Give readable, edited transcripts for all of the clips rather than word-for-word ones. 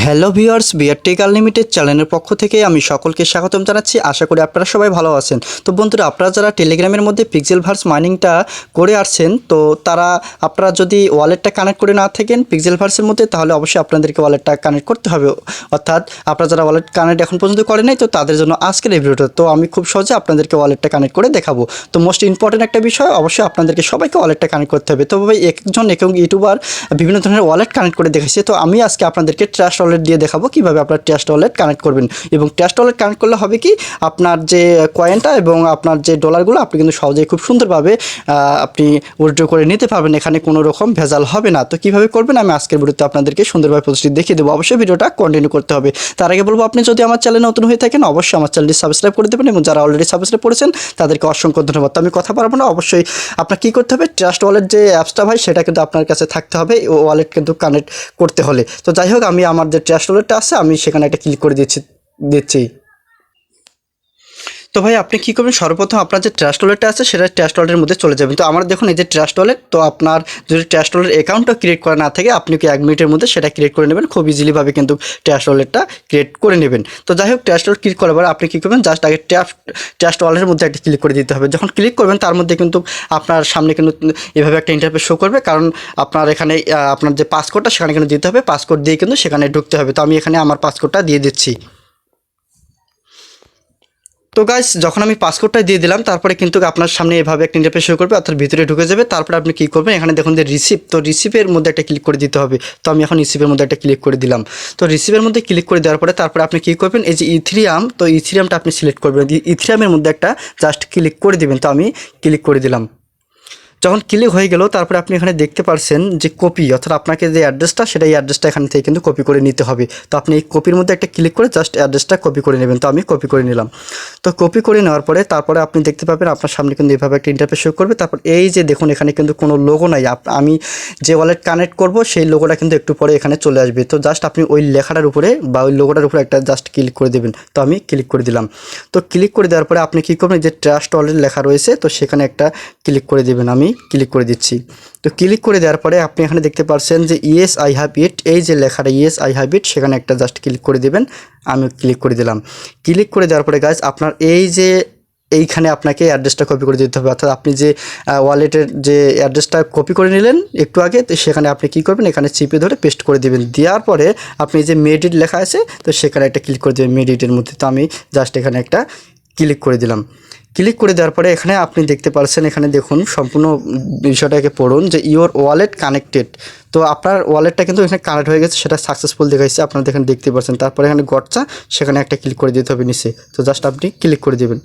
Hello viewers, BR tech unlimited চ্যানেলের পক্ষ থেকে আমি সকলকে স্বাগতম জানাচ্ছি। আশা করি আপনারা সবাই ভালো আছেন। তো বন্ধুরা, আপনারা যারা টেলিগ্রামের মধ্যে পিক্সেলভার্স মাইনিংটা করে আসছেন, তো আপনারা যদি ওয়ালেটটা কানেক্ট করে না থাকেন পিক্সেলভার্সের মধ্যে, তাহলে অবশ্যই আপনাদেরকে ওয়ালেটটা কানেক্ট করতে হবে। অর্থাৎ আপনারা যারা ওয়ালেট কানেক্ট এখন পর্যন্ত করেন নাই, তো তাদের জন্য আজকের এই ভিডিওটা। তো আমি খুব সহজে আপনাদেরকে ওয়ালেটটা কানেক্ট করে দেখাবো। তো মোস্ট ইম্পর্টেন্ট একটা বিষয়, অবশ্যই আপনাদেরকে সবাইকে ওয়ালেটটা কানেক্ট করতে হবে। তো ভাই একজন ইউটিউবার বিভিন্ন ধরনের ওয়ালেট কানেক্ট করে দেখাইছে, তো আমি আজকে আপনাদেরকে ট্রাস্ট ওয়ালেট দিয়ে দেখাবো কিভাবে আপনার ট্রাস্ট ওয়ালেট কানেক্ট করবেন। এবং ট্রাস্ট ওয়ালেট কানেক্ট করলে হবে কি, আপনার যে কয়েনটা এবং আপনার যে ডলারগুলো আপনি কিন্তু সহজেই খুব সুন্দরভাবে আপনি উইথড্র করে নিতে পারবেন। এখানে কোনো রকম ভেজাল হবে না। তো কিভাবে করবেন আমি আজকের ভিডিওতে আপনাদেরকে সুন্দরভাবে প্রসেসটি দেখিয়ে দেবো। অবশ্যই ভিডিওটা কন্টিনিউ করতে হবে। তার আগে বলবো, আপনি যদি আমার চ্যানেলে নতুন হয়ে থাকেন অবশ্যই আমার চ্যানেলটি সাবস্ক্রাইব করে দেবেন, এবং যারা অলরেডি সাবস্ক্রাইব করেছেন তাদেরকে অসংখ্য ধন্যবাদ। তো আমি কথা পারবো না, অবশ্যই আপনার কী করতে হবে, ট্রাস্ট ওয়ালেট যে অ্যাপসটা ভাই সেটা কিন্তু আপনার কাছে থাকতে হবে ওয়ালেট কিন্তু কানেক্ট করতে হলে। তো যাই হোক, আমি আমার যে ট্রাস্ট ওয়ালেটটা আছে আমি সেখানে একটা ক্লিক করে দিচ্ছি। তো ভাই আপনি কী করবেন, সর্বপ্রথম আপনার যে ট্রাস্ট ওয়ালেটটা আছে সেটা ট্রাস্ট ওয়ালেটের মধ্যে চলে যাবেন। তো আমার দেখুন এই যে ট্রাস্ট ওয়ালেট, তো আপনার যদি ট্রাস্ট ওয়ালেট অ্যাকাউন্টটা ক্রিয়েট করা না থাকে আপনি কি 1 মিনিটের মধ্যে সেটা ক্রিয়েট করে নেবেন। খুব ইজিলিভাবে কিন্তু ট্রাস্ট ওয়ালেটটা ক্রিয়েট করে নেবেন। তো যাই হোক, ট্রাস্ট ওয়ালেট ক্লিক করার পর আপনি কী করবেন, জাস্ট আগে ট্রাস্ট ওয়ালেটের মধ্যে একটা ক্লিক করে দিতে হবে। যখন ক্লিক করবেন তার মধ্যে কিন্তু আপনার সামনে কিন্তু এভাবে একটা ইন্টারফেস শো করবে, কারণ আপনার এখানে আপনার যে পাসকোডটা সেখানে কিন্তু দিতে হবে। পাসকোড দিয়ে কিন্তু সেখানে ঢুকতে হবে। তো আমি এখানে আমার পাসকোডটা দিয়ে দিচ্ছি। তো গাইস, যখন আমি পাসকোডটা দিয়ে দিলাম তারপরে কিন্তু আপনার সামনে এভাবে একটা ইন্টারফেস শো করবে, অর্থাৎ ভিতরে ঢুকে যাবে। তারপরে আপনি কী করবেন, এখানে দেখুন যে রিসিভ, তো রিসিভের মধ্যে একটা ক্লিক করে দিতে হবে। তো আমি এখন রিসিভের মধ্যে একটা ক্লিক করে দিলাম। তো রিসিভের মধ্যে ক্লিক করে দেওয়ার পরে তারপরে আপনি কী করবেন, এই যে ইথিরিয়াম, তো ইথিরিয়ামটা আপনি সিলেক্ট করবেন। ইথিরিয়ামের মধ্যে একটা জাস্ট ক্লিক করে দিবেন। তো আমি ক্লিক করে দিলাম। যখন ক্লিক হয়ে গেল তারপরে আপনি এখানে দেখতে পারছেন যে কপি, অর্থাৎ আপনাকে যে অ্যাড্রেসটা সেটা এই অ্যাড্রেসটা এখান থেকে কিন্তু কপি করে নিতে হবে। তো আপনি এই কপির মধ্যে একটা ক্লিক করে জাস্ট অ্যাড্রেসটা কপি করে নেবেন। তো আমি কপি করে নিলাম। তো কপি করে নেওয়ার পরে তারপরে আপনি দেখতে পাবেন আপনার সামনে কিন্তু এভাবে একটা ইন্টারফেস শো করবে। তারপর এই যে দেখুন এখানে কিন্তু কোনো লোগো নাই, আমি যে ওয়ালেট কানেক্ট করব সেই লোগোটা কিন্তু একটু পরে এখানে চলে আসবে। তো জাস্ট আপনি ওই লেখাটার উপরে বা ওই লোগোটার উপরে একটা জাস্ট ক্লিক করে দেবেন। তো আমি ক্লিক করে দিলাম। তো ক্লিক করে দেওয়ার পরে আপনি কী করবেন, যে ট্রাস্ট ওয়ালেট লেখা রয়েছে তো সেখানে একটা ক্লিক করে দেবেন। আমি ক্লিক করে দিচ্ছি। তো ক্লিক করে দেওয়ার পরে আপনি এখানে দেখতে পাচ্ছেন যে ইয়েস আই হ্যাভ ইট, এই যে লেখাটা ইয়েস আই হ্যাভ ইট সেখানে একটা জাস্ট ক্লিক করে দেবেন। আমি ক্লিক করে দিলাম। ক্লিক করে দেওয়ার পরে গাইস আপনার এই যে এইখানে আপনাকে অ্যাড্রেসটা কপি করে দিতে হবে, অর্থাৎ আপনি যে ওয়ালেটের যে অ্যাড্রেসটা কপি করে নিলেন একটু আগে, তো সেখানে আপনি কী করবেন, এখানে চিপে ধরে পেস্ট করে দেবেন। দেওয়ার পরে আপনি যে মেডিট লেখা আছে তো সেখানে একটা ক্লিক করে দেবেন মেডিটের মধ্যে। তো আমি জাস্ট এখানে একটা ক্লিক করে দিলাম। ক্লিক করে দেওয়ার পরে এখানে আপনি দেখতে পাচ্ছেন, এখানে দেখুন সম্পূর্ণ বিষয়টাকে পড়ুন যে ইওর ওয়ালেট কানেক্টেড। তো আপনার ওয়ালেটটা কিন্তু এখানে কানেক্ট হয়ে গেছে, সেটা সাকসেসফুল দেখাইছে, আপনারা এখানে দেখতে পাচ্ছেন। তারপরে এখানে গটচা সেখানে একটা ক্লিক করে দিতে হবে নিচে। তো জাস্ট আপনি ক্লিক করে দেবেন।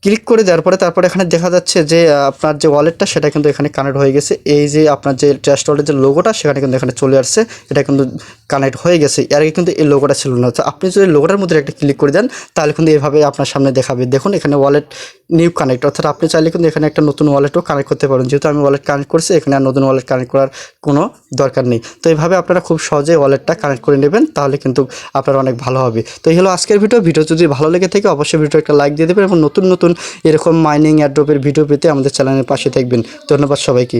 ক্লিক করে দেওয়ার পরে তারপরে এখানে দেখা যাচ্ছে যে আপনার যে ওয়ালেটটা সেটা কিন্তু এখানে কানেক্ট হয়ে গেছে। এই যে আপনার যে ট্রাস্ট ওয়ালেটের যে লোগোটা সেখানে কিন্তু এখানে চলে আসছে, এটা কিন্তু কানেক্ট হয়ে গেছে। এর আগে কিন্তু এই লোগোটা ছিল না। তো আপনি যদি লোগোটার মধ্যে একটা ক্লিক করে দেন তাহলে কিন্তু এভাবে আপনার সামনে দেখাবে। দেখুন এখানে ওয়ালেট নিউ কানেক্ট, অর্থাৎ আপনি চাইলে কিন্তু এখানে একটা নতুন ওয়ালেটও কানেক্ট করতে পারেন। যেহেতু আমি ওয়ালেট কানেক্ট করছি, এখানে আর নতুন ওয়ালেট কানেক্ট করার কোনো দরকার নেই। তো এইভাবে আপনারা খুব সহজে ওয়ালেটটা কানেক্ট করে নেবেন, তাহলে কিন্তু আপনার অনেক ভালো হবে। তো এই হলো আজকের ভিডিও যদি ভালো লেগে থাকে অবশ্যই ভিডিও একটা লাইক দিয়ে দেবেন, এবং নতুন নতুন এরকম মাইনিং এয়ারড্রপের ভিডিও পেতে আমাদের চ্যানেলের পাশে থাকবেন। ধন্যবাদ সবাইকে।